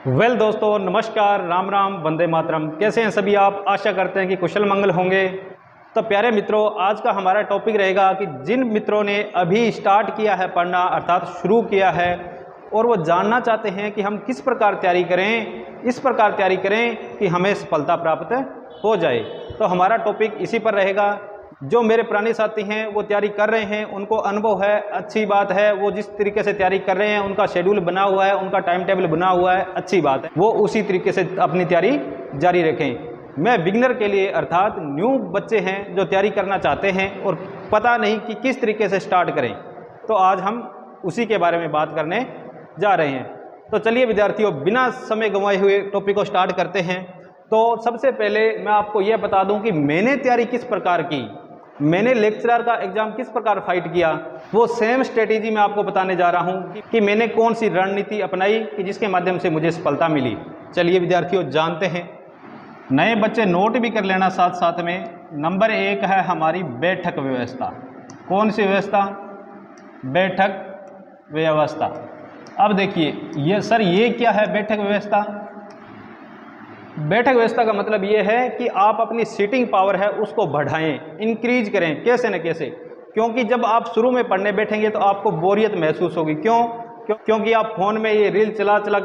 दोस्तों नमस्कार, राम राम, वंदे मातरम। कैसे हैं सभी आप? आशा करते हैं कि कुशल मंगल होंगे। तो प्यारे मित्रों, आज का हमारा टॉपिक रहेगा कि जिन मित्रों ने अभी स्टार्ट किया है पढ़ना, अर्थात शुरू किया है, और वो जानना चाहते हैं कि हम किस प्रकार तैयारी करें, इस प्रकार तैयारी करें कि हमें सफलता प्राप्त हो जाए। तो हमारा टॉपिक इसी पर रहेगा। जो मेरे पुराने साथी हैं वो तैयारी कर रहे हैं, उनको अनुभव है, अच्छी बात है। वो जिस तरीके से तैयारी कर रहे हैं, उनका शेड्यूल बना हुआ है, उनका टाइम टेबल बना हुआ है, अच्छी बात है। वो उसी तरीके से अपनी तैयारी जारी रखें। मैं बिगिनर के लिए, अर्थात न्यू बच्चे हैं जो तैयारी करना चाहते हैं और पता नहीं कि किस तरीके से स्टार्ट करें, तो आज हम उसी के बारे में बात करने जा रहे हैं। तो चलिए विद्यार्थियों, बिना समय गंवाए हुए टॉपिक को स्टार्ट करते हैं। तो सबसे पहले मैं आपको यह बता दूं कि मैंने तैयारी किस प्रकार की, मैंने लेक्चरर का एग्जाम किस प्रकार फाइट किया, वो सेम स्ट्रेटेजी मैं आपको बताने जा रहा हूं कि मैंने कौन सी रणनीति अपनाई कि जिसके माध्यम से मुझे सफलता मिली। चलिए विद्यार्थियों जानते हैं। नए बच्चे नोट भी कर लेना साथ साथ में। नंबर 1 है हमारी बैठक व्यवस्था। कौन सी व्यवस्था? बैठक व्यवस्था। अब देखिए ये क्या है बैठक व्यवस्था? बैठक व्यवस्था का मतलब ये है कि आप अपनी सीटिंग पावर है उसको बढ़ाएं, इंक्रीज करें, कैसे न कैसे। क्योंकि जब आप शुरू में पढ़ने बैठेंगे तो आपको बोरियत महसूस होगी। क्योंकि आप फोन में ये रील चला चला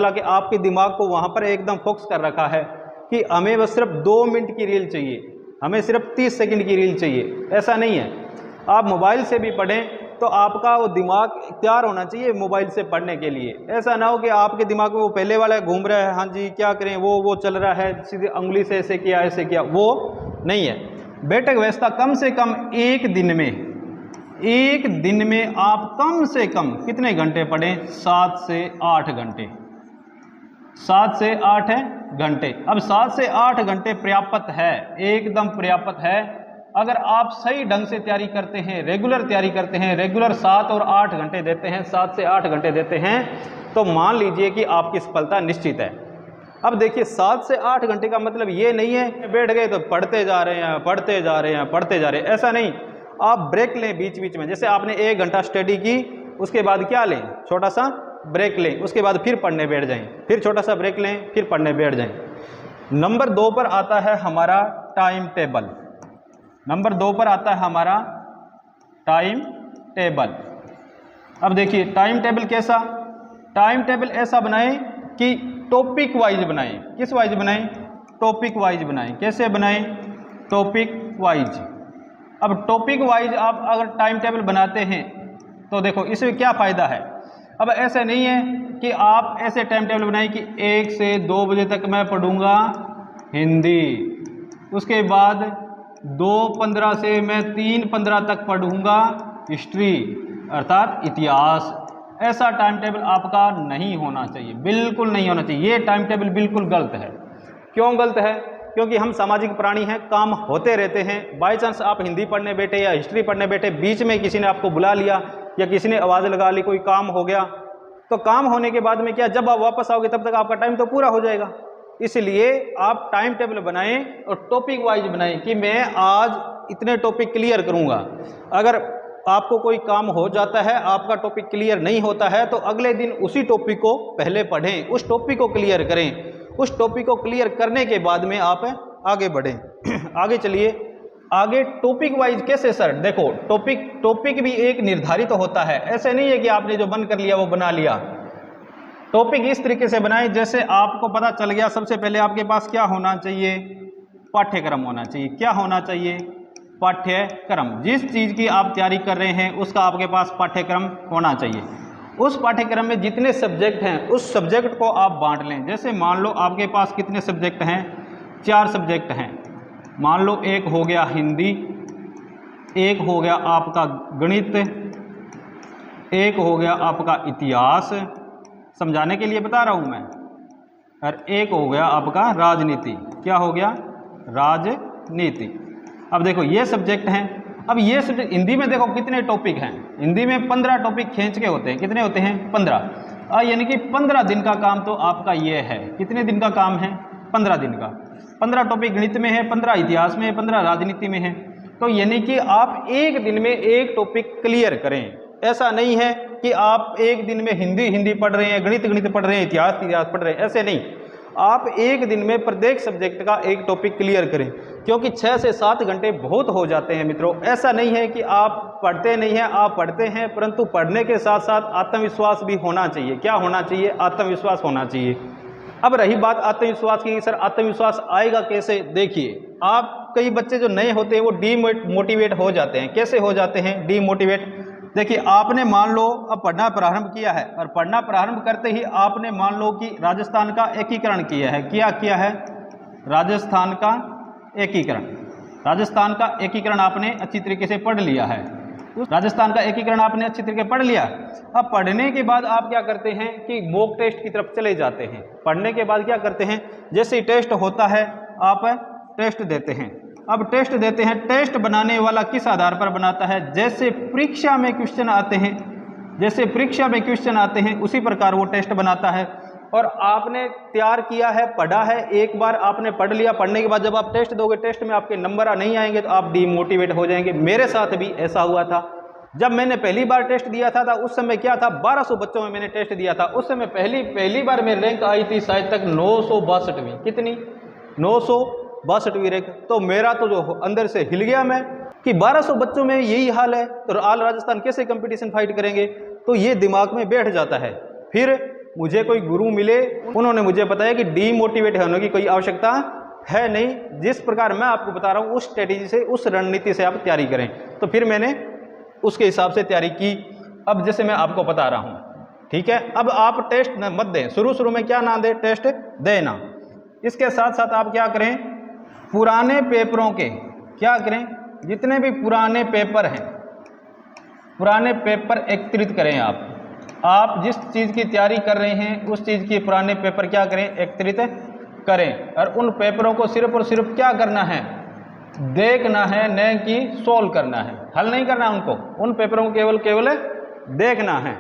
के आपके दिमाग को वहाँ पर एकदम फोकस कर रखा है कि हमें बस सिर्फ 2 मिनट की रील चाहिए, हमें सिर्फ 30 सेकंड की रील चाहिए। ऐसा नहीं है। आप मोबाइल से भी पढ़ें तो आपका वो दिमाग तैयार होना चाहिए मोबाइल से पढ़ने के लिए। ऐसा ना हो कि आपके दिमाग में वो पहले वाला घूम रहा है, हाँ जी क्या करें, वो चल रहा है, सीधे उंगली से ऐसे किया, वो नहीं है। बैठक व्यवस्था कम से कम एक दिन में आप कम से कम कितने घंटे पढ़ें? 7 से 8 घंटे। 7 से 8 घंटे। अब 7 से 8 घंटे पर्याप्त है, एकदम पर्याप्त है। अगर आप सही ढंग से तैयारी करते हैं, रेगुलर तैयारी करते हैं, रेगुलर 7 और 8 घंटे देते हैं, 7 से 8 घंटे देते हैं, तो मान लीजिए कि आपकी सफलता निश्चित है। अब देखिए 7 से 8 घंटे का मतलब ये नहीं है बैठ गए तो पढ़ते जा रहे हैं। ऐसा नहीं। आप ब्रेक लें बीच बीच में। जैसे आपने 1 घंटा स्टडी की, उसके बाद क्या लें? छोटा सा ब्रेक लें, उसके बाद फिर पढ़ने बैठ जाएं, फिर छोटा सा ब्रेक लें, फिर पढ़ने बैठ जाएं। नंबर 2 पर आता है हमारा टाइम टेबल। नंबर 2 पर आता है हमारा टाइम टेबल। अब देखिए टाइम टेबल कैसा? टाइम टेबल ऐसा बनाएं कि टॉपिक वाइज बनाएं। किस वाइज बनाएं? टॉपिक वाइज बनाएं। कैसे बनाएं? Topic wise. अब टॉपिक वाइज आप अगर टाइम टेबल बनाते हैं तो देखो इसमें क्या फ़ायदा है। अब ऐसे नहीं है कि आप ऐसे टाइम टेबल बनाएं कि 1 से 2 बजे तक मैं पढ़ूंगा हिंदी, उसके बाद 2:15 से मैं 3:15 तक पढ़ूंगा हिस्ट्री, अर्थात इतिहास। ऐसा टाइम टेबल आपका नहीं होना चाहिए, बिल्कुल नहीं होना चाहिए। ये टाइम टेबल बिल्कुल गलत है। क्यों गलत है? क्योंकि हम सामाजिक प्राणी हैं, काम होते रहते हैं। बाई चांस आप हिंदी पढ़ने बैठे या हिस्ट्री पढ़ने बैठे, बीच में किसी ने आपको बुला लिया या किसी ने आवाज़ लगा ली, कोई काम हो गया, तो काम होने के बाद में क्या, जब आप वापस आओगे तब तक आपका टाइम तो पूरा हो जाएगा। इसलिए आप टाइम टेबल बनाएं और टॉपिक वाइज बनाएं कि मैं आज इतने टॉपिक क्लियर करूंगा। अगर आपको कोई काम हो जाता है, आपका टॉपिक क्लियर नहीं होता है, तो अगले दिन उसी टॉपिक को पहले पढ़ें, उस टॉपिक को क्लियर करें। उस टॉपिक को क्लियर करने के बाद में आप आगे बढ़ें। आगे चलिए। आगे टॉपिक वाइज कैसे सर? देखो टॉपिक भी एक निर्धारित होता है। ऐसे नहीं है कि आपने जो बंद कर लिया वो बना लिया। टॉपिक इस तरीके से बनाएं जैसे आपको पता चल गया। सबसे पहले आपके पास क्या होना चाहिए? पाठ्यक्रम होना चाहिए। क्या होना चाहिए? पाठ्यक्रम। जिस चीज़ की आप तैयारी कर रहे हैं उसका आपके पास पाठ्यक्रम होना चाहिए। उस पाठ्यक्रम में जितने सब्जेक्ट हैं उस सब्जेक्ट को आप बांट लें। जैसे मान लो आपके पास कितने सब्जेक्ट हैं? 4 सब्जेक्ट हैं। मान लो एक हो गया हिंदी, एक हो गया आपका गणित, एक हो गया आपका इतिहास, समझाने के लिए बता रहा हूं मैं, और एक हो गया आपका राजनीति। क्या हो गया? राजनीति। अब देखो ये सब्जेक्ट हैं। अब ये सब्जेक्ट हिंदी में देखो कितने टॉपिक हैं। हिंदी में 15 टॉपिक खींच के होते हैं। कितने होते हैं? 15। यानी कि 15 दिन का काम तो आपका ये है। कितने दिन का काम है? 15 दिन का। 15 टॉपिक गणित में है, 15 इतिहास में है, 15 राजनीति में है। तो यानी कि आप एक दिन में एक टॉपिक क्लियर करें। ऐसा नहीं है कि आप एक दिन में हिंदी पढ़ रहे हैं, गणित पढ़ रहे हैं, इतिहास पढ़ रहे हैं, ऐसे नहीं। आप एक दिन में प्रत्येक सब्जेक्ट का एक टॉपिक क्लियर करें, क्योंकि 6 से 7 घंटे बहुत हो जाते हैं मित्रों। ऐसा नहीं है कि आप पढ़ते नहीं हैं, आप पढ़ते हैं, परंतु पढ़ने के साथ साथ आत्मविश्वास भी होना चाहिए। क्या होना चाहिए? आत्मविश्वास होना चाहिए। अब रही बात आत्मविश्वास की, सर आत्मविश्वास आएगा कैसे? देखिए, आप कई बच्चे जो नए होते हैं वो डीमोटिवेट हो जाते हैं। कैसे हो जाते हैं डीमोटिवेट? देखिए, आपने मान लो अब पढ़ना प्रारंभ किया है, और पढ़ना प्रारंभ करते ही आपने मान लो कि राजस्थान का एकीकरण किया है। क्या किया है? राजस्थान का एकीकरण। राजस्थान का एकीकरण आपने अच्छी तरीके से पढ़ लिया है। राजस्थान का एकीकरण आपने अच्छी तरीके से पढ़ लिया। अब पढ़ने के बाद आप क्या करते हैं कि मॉक टेस्ट की तरफ चले जाते हैं। पढ़ने के बाद क्या करते हैं, जैसे ही टेस्ट होता है आप टेस्ट देते हैं। अब टेस्ट देते हैं, टेस्ट बनाने वाला किस आधार पर बनाता है? जैसे परीक्षा में क्वेश्चन आते हैं, जैसे परीक्षा में क्वेश्चन आते हैं उसी प्रकार वो टेस्ट बनाता है। और आपने तैयार किया है, पढ़ा है, एक बार आपने पढ़ लिया, पढ़ने के बाद जब आप टेस्ट दोगे, टेस्ट में आपके नंबर नहीं आएंगे तो आप डीमोटिवेट हो जाएंगे। मेरे साथ भी ऐसा हुआ था। जब मैंने पहली बार टेस्ट दिया था उस समय क्या था, 1200 बच्चों में मैंने टेस्ट दिया था। उस समय पहली बार मेरी रैंक आई थी शायद तक 962वीं। कितनी? 962वीं रैंक। तो मेरा तो जो अंदर से हिल गया मैं कि 1200 बच्चों में यही हाल है तो ऑल राजस्थान कैसे कंपटीशन फाइट करेंगे। तो ये दिमाग में बैठ जाता है। फिर मुझे कोई गुरु मिले, उन्होंने मुझे बताया कि डीमोटिवेट होने की कोई आवश्यकता है नहीं, जिस प्रकार मैं आपको बता रहा हूँ उस स्ट्रेटेजी से, उस रणनीति से आप तैयारी करें। तो फिर मैंने उसके हिसाब से तैयारी की। अब जैसे मैं आपको बता रहा हूँ, ठीक है। अब आप टेस्ट मत दें, शुरू में क्या ना दें, टेस्ट देना। इसके साथ साथ आप क्या करें, पुराने पेपरों के क्या करें, जितने भी पुराने पेपर हैं, पुराने पेपर एकत्रित करें। आप जिस चीज़ की तैयारी कर रहे हैं उस चीज़ के पुराने पेपर क्या करें, एकत्रित करें। और उन पेपरों को सिर्फ और सिर्फ क्या करना है, देखना है, न कि सोल्व करना है, हल नहीं करना उनको। उन पेपरों को केवल देखना है।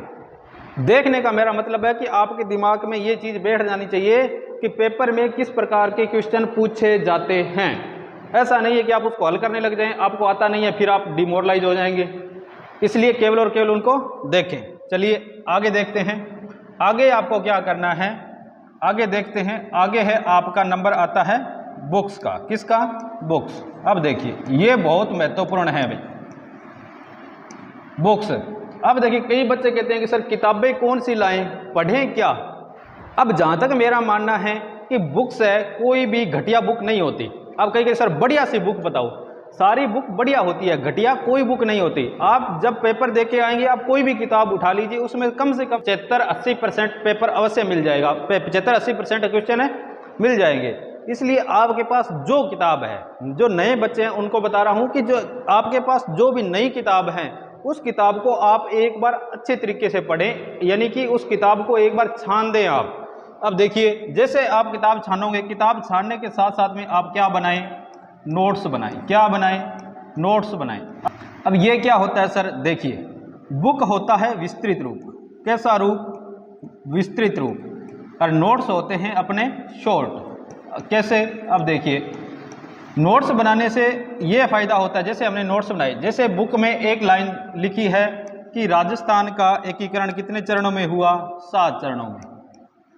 देखने का मेरा मतलब है कि आपके दिमाग में ये चीज़ बैठ जानी चाहिए कि पेपर में किस प्रकार के क्वेश्चन पूछे जाते हैं। ऐसा नहीं है कि आप उसको हल करने लग जाएं, आपको आता नहीं है फिर आप डिमोरलाइज हो जाएंगे। इसलिए केवल और केवल उनको देखें। चलिए आगे देखते हैं, आगे आपको क्या करना है, आगे देखते हैं। आगे है आपका नंबर आता है बुक्स का। किसका? बुक्स। अब देखिए ये बहुत महत्वपूर्ण है भाई, बुक्स। अब देखिए कई बच्चे कहते हैं कि सर किताबें कौन सी लाएं, पढ़ें क्या? अब जहाँ तक मेरा मानना है कि बुक्स है, कोई भी घटिया बुक नहीं होती। अब कहीं सर बढ़िया सी बुक बताओ, सारी बुक बढ़िया होती है, घटिया कोई बुक नहीं होती। आप जब पेपर दे के आएंगे, आप कोई भी किताब उठा लीजिए, उसमें कम से कम 75-80% पेपर अवश्य मिल जाएगा, 75-80% क्वेश्चन है मिल जाएंगे। इसलिए आपके पास जो किताब है, जो नए बच्चे हैं उनको बता रहा हूँ कि जो आपके पास जो भी नई किताब है उस किताब को आप एक बार अच्छे तरीके से पढ़ें, यानी कि उस किताब को एक बार छान दें आप। अब देखिए जैसे आप किताब छानोगे, किताब छानने के साथ साथ में आप क्या बनाएं, नोट्स बनाएं। क्या बनाएं? नोट्स बनाएं। अब ये क्या होता है सर, देखिए बुक होता है विस्तृत रूप। कैसा रूप? विस्तृत रूप। और नोट्स होते हैं अपने शॉर्ट। कैसे? अब देखिए नोट्स बनाने से ये फ़ायदा होता है, जैसे हमने नोट्स बनाए, जैसे बुक में एक लाइन लिखी है कि राजस्थान का एकीकरण कितने चरणों में हुआ, 7 चरणों में।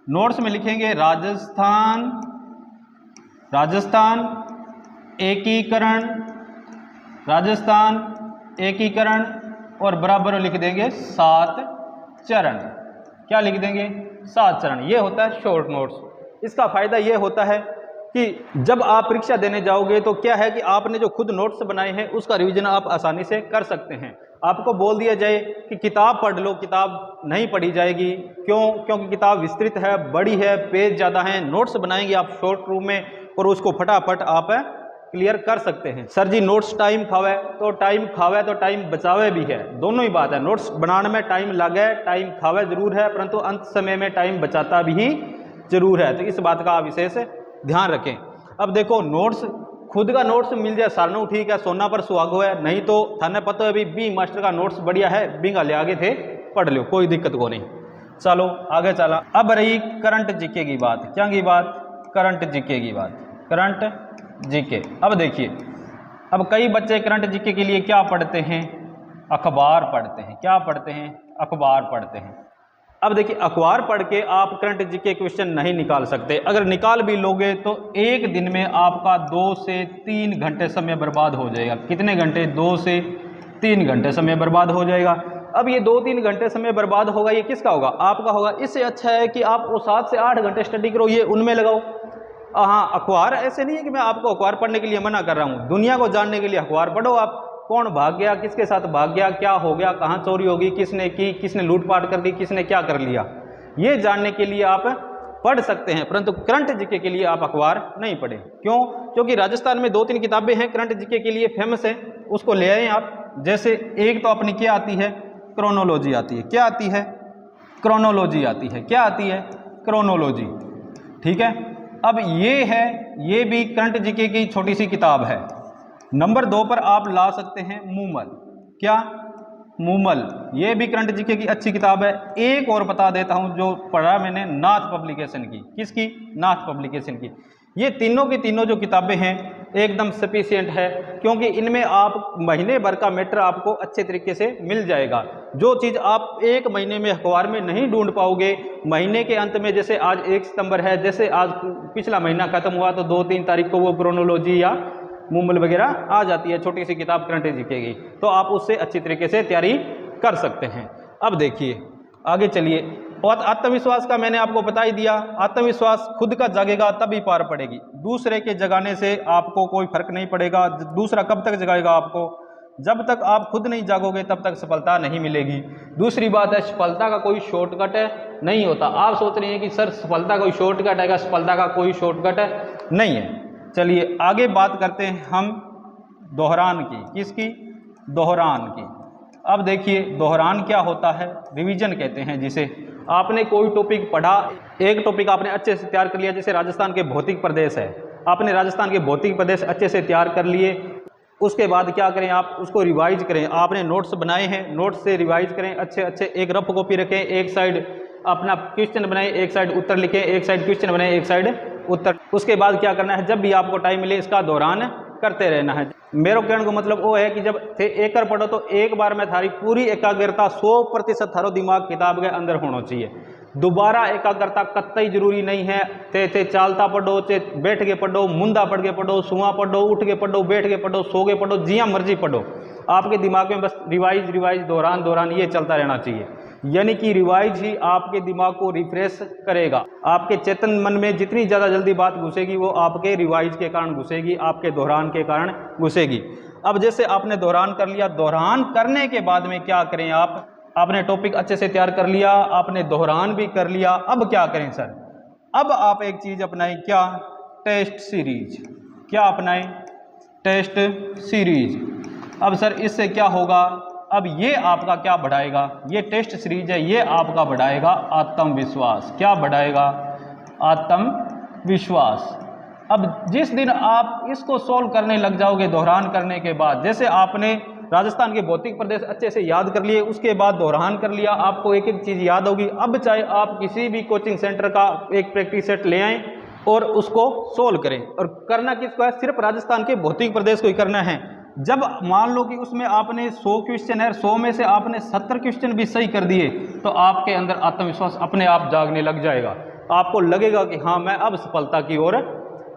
नोट्स में लिखेंगे राजस्थान एकीकरण, राजस्थान एकीकरण, और बराबर लिख देंगे 7 चरण। क्या लिख देंगे? 7 चरण। ये होता है शॉर्ट नोट्स। इसका फ़ायदा ये होता है कि जब आप परीक्षा देने जाओगे तो क्या है कि आपने जो खुद नोट्स बनाए हैं उसका रिवीजन आप आसानी से कर सकते हैं। आपको बोल दिया जाए कि किताब पढ़ लो, किताब नहीं पढ़ी जाएगी। क्यों? क्योंकि किताब विस्तृत है, बड़ी है, पेज ज़्यादा हैं। नोट्स बनाएंगे आप शॉर्ट रूप में और उसको फटाफट आप क्लियर कर सकते हैं। सर जी नोट्स टाइम खावे तो टाइम बचावे भी है, दोनों ही बात है। नोट्स बनाने में टाइम लगे, टाइम खावे जरूर है, परंतु अंत समय में टाइम बचाता भी जरूर है। तो इस बात का आप विशेष ध्यान रखें। अब देखो नोट्स, खुद का नोट्स मिल जाए सारनो ठीक है, सोना पर सुहागो है, नहीं तो थाने पता है अभी बी मास्टर का नोट्स बढ़िया है, बिंगा ले आगे थे, पढ़ लो, कोई दिक्कत को नहीं। चलो आगे चला। अब रही करंट जीके की बात। क्या की बात? करंट जीके की बात। Current GK. अब देखिए, अब कई बच्चे करंट जीके के लिए क्या पढ़ते हैं, अखबार पढ़ते हैं। क्या पढ़ते हैं? अखबार पढ़ते हैं। अब देखिए, अखबार पढ़ के आप करंट जीके क्वेश्चन नहीं निकाल सकते। अगर निकाल भी लोगे तो एक दिन में आपका 2 से 3 घंटे समय बर्बाद हो जाएगा। कितने घंटे? 2 से 3 घंटे समय बर्बाद हो जाएगा। अब ये 2-3 घंटे समय बर्बाद होगा, ये किसका होगा? आपका होगा। इससे अच्छा है कि आप वो 7 से 8 घंटे स्टडी करो, ये उनमें लगाओ। हाँ, अखबार ऐसे नहीं है कि मैं आपको अखबार पढ़ने के लिए मना कर रहा हूँ। दुनिया को जानने के लिए अखबार पढ़ो आप। कौन भाग गया, किसके साथ भाग गया, क्या हो गया, कहाँ चोरी होगी, किसने की, किसने लूटपाट कर दी, किसने क्या कर लिया, ये जानने के लिए आप पढ़ सकते हैं। परंतु करंट जीके के लिए आप अखबार नहीं पढ़ें। क्यों? क्योंकि राजस्थान में 2-3 किताबें हैं करंट जीके के लिए फेमस है, उसको ले आएँ आप। जैसे एक तो अपनी क्या आती है? क्रोनोलॉजी आती है। क्या आती है? क्रोनोलॉजी आती है। क्या आती है? क्रोनोलॉजी। ठीक है। अब ये है, ये भी करंट जीके की छोटी सी किताब है। नंबर 2 पर आप ला सकते हैं मूमल। क्या? मूमल। ये भी करंट जीके की अच्छी किताब है। एक और बता देता हूं जो पढ़ा मैंने, नाथ पब्लिकेशन की। किसकी? नाथ पब्लिकेशन की। ये तीनों की तीनों जो किताबें हैं एकदम सफिशिएंट है, क्योंकि इनमें आप महीने भर का मैटर आपको अच्छे तरीके से मिल जाएगा। जो चीज़ आप एक महीने में अखबार में नहीं ढूंढ पाओगे, महीने के अंत में, जैसे आज 1 सितंबर है, जैसे आज पिछला महीना खत्म हुआ तो 2-3 तारीख को वो क्रोनोलॉजी या मूमल वगैरह आ जाती है, छोटी सी किताब करंट जीके की, तो आप उससे अच्छी तरीके से तैयारी कर सकते हैं। अब देखिए आगे चलिए। और आत्मविश्वास का मैंने आपको बता ही दिया। आत्मविश्वास खुद का जागेगा तभी पार पड़ेगी। दूसरे के जगाने से आपको कोई फर्क नहीं पड़ेगा। दूसरा कब तक जगाएगा आपको? जब तक आप खुद नहीं जागोगे तब तक सफलता नहीं मिलेगी। दूसरी बात है, सफलता का कोई शॉर्टकट नहीं होता। आप सोच रहे हैं कि सर सफलता कोई शॉर्टकट है, सफलता का कोई शॉर्टकट नहीं है। चलिए आगे बात करते हैं हम दोहरान की। किसकी? दोहरान की। अब देखिए दोहरान क्या होता है? रिवीजन कहते हैं जिसे। आपने कोई टॉपिक पढ़ा, एक टॉपिक आपने अच्छे से तैयार कर लिया, जैसे राजस्थान के भौतिक प्रदेश है, आपने राजस्थान के भौतिक प्रदेश अच्छे से तैयार कर लिए। उसके बाद क्या करें? आप उसको रिवाइज करें। आपने नोट्स बनाए हैं, नोट्स से रिवाइज करें अच्छे अच्छे। एक रफ कॉपी रखें, एक साइड अपना क्वेश्चन बनाए, एक साइड उत्तर लिखें, एक साइड क्वेश्चन बनाए, एक साइड उत्तर। उसके बाद क्या करना है? जब भी आपको टाइम मिले इसका दोहरान करते रहना है। मेरे कहने को मतलब वो है कि जब थे एक कर पढ़ो तो एक बार में थारी पूरी एकाग्रता 100% थारो दिमाग किताब के अंदर होना चाहिए। दोबारा एकाग्रता कतई जरूरी नहीं है। थे चालता पढ़ो, चे बैठ के पढ़ो, मुंदा पढ़ के पढ़ो, सुआ पढ़ो, उठ के पढ़ो, बैठ के पढ़ो, सो के पढ़ो, जिया मर्जी पढ़ो, आपके दिमाग में बस रिवाइज रिवाइज दोहरान दोहरान ये चलता रहना चाहिए। यानी कि रिवाइज ही आपके दिमाग को रिफ्रेश करेगा। आपके चेतन मन में जितनी ज़्यादा जल्दी बात घुसेगी वो आपके रिवाइज के कारण घुसेगी, आपके दोहरान के कारण घुसेगी। अब जैसे आपने दोहरान कर लिया, दोहरान करने के बाद में क्या करें? आपने टॉपिक अच्छे से तैयार कर लिया, आपने दोहरान भी कर लिया। अब क्या करें सर? अब आप एक चीज़ अपनाएं। क्या? Test series. क्या अपनाएं? Test series. अब सर इससे क्या होगा? अब ये आपका क्या बढ़ाएगा? ये टेस्ट सीरीज है, ये आपका बढ़ाएगा आत्मविश्वास। क्या बढ़ाएगा? आत्मविश्वास। अब जिस दिन आप इसको सोल्व करने लग जाओगे दोहरान करने के बाद, जैसे आपने राजस्थान के भौतिक प्रदेश अच्छे से याद कर लिए, उसके बाद दोहरान कर लिया, आपको एक एक चीज़ याद होगी। अब चाहे आप किसी भी कोचिंग सेंटर का एक प्रैक्टिस सेट ले आएँ और उसको सोल्व करें। और करना किसको है? सिर्फ राजस्थान के भौतिक प्रदेश को ही करना है। जब मान लो कि उसमें आपने 100 क्वेश्चन है, 100 में से आपने 70 क्वेश्चन भी सही कर दिए, तो आपके अंदर आत्मविश्वास अपने आप जागने लग जाएगा। आपको लगेगा कि हाँ मैं अब सफलता की ओर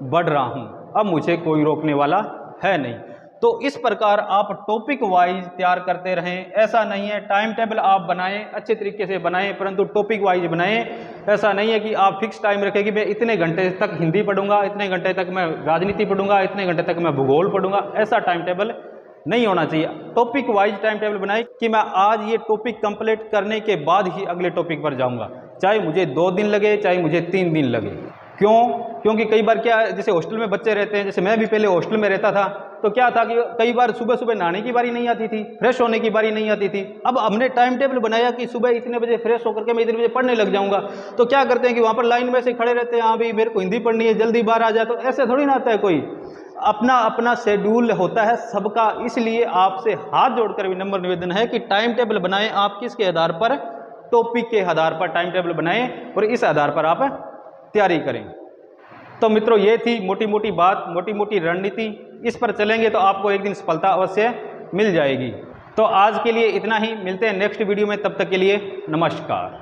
बढ़ रहा हूँ, अब मुझे कोई रोकने वाला है नहीं। तो इस प्रकार आप टॉपिक वाइज तैयार करते रहें। ऐसा नहीं है टाइम टेबल आप बनाएं, अच्छे तरीके से बनाएं, परंतु टॉपिक वाइज बनाएं। ऐसा नहीं है कि आप फिक्स टाइम रखें कि मैं इतने घंटे तक हिंदी पढ़ूंगा, इतने घंटे तक मैं राजनीति पढ़ूंगा, इतने घंटे तक मैं भूगोल पढ़ूंगा। ऐसा टाइम टेबल नहीं होना चाहिए। टॉपिक वाइज टाइम टेबल बनाए कि मैं आज ये टॉपिक कंप्लीट करने के बाद ही अगले टॉपिक पर जाऊंगा, चाहे मुझे 2 दिन लगे, चाहे मुझे 3 दिन लगे। क्यों? क्योंकि कई बार क्या है, जैसे हॉस्टल में बच्चे रहते हैं, जैसे मैं भी पहले हॉस्टल में रहता था, तो क्या था कि कई बार सुबह सुबह नहाने की बारी नहीं आती थी, फ्रेश होने की बारी नहीं आती थी। अब हमने टाइम टेबल बनाया कि सुबह इतने बजे फ्रेश होकर के मैं इतने बजे पढ़ने लग जाऊंगा। तो क्या करते हैं कि वहाँ पर लाइन में से खड़े रहते हैं, हाँ भाई मेरे को हिंदी पढ़नी है, जल्दी बाहर आ जाए। तो ऐसे थोड़ी ना आता है, कोई अपना अपना शेड्यूल होता है सबका। इसलिए आपसे हाथ जोड़कर विनम्र निवेदन है कि टाइम टेबल बनाएं। आप किसके आधार पर? टॉपिक के आधार पर टाइम टेबल बनाएं और इस आधार पर आप तैयारी करें। तो मित्रों ये थी मोटी मोटी बात, मोटी मोटी रणनीति। इस पर चलेंगे तो आपको एक दिन सफलता अवश्य मिल जाएगी। तो आज के लिए इतना ही, मिलते हैं नेक्स्ट वीडियो में, तब तक के लिए नमस्कार।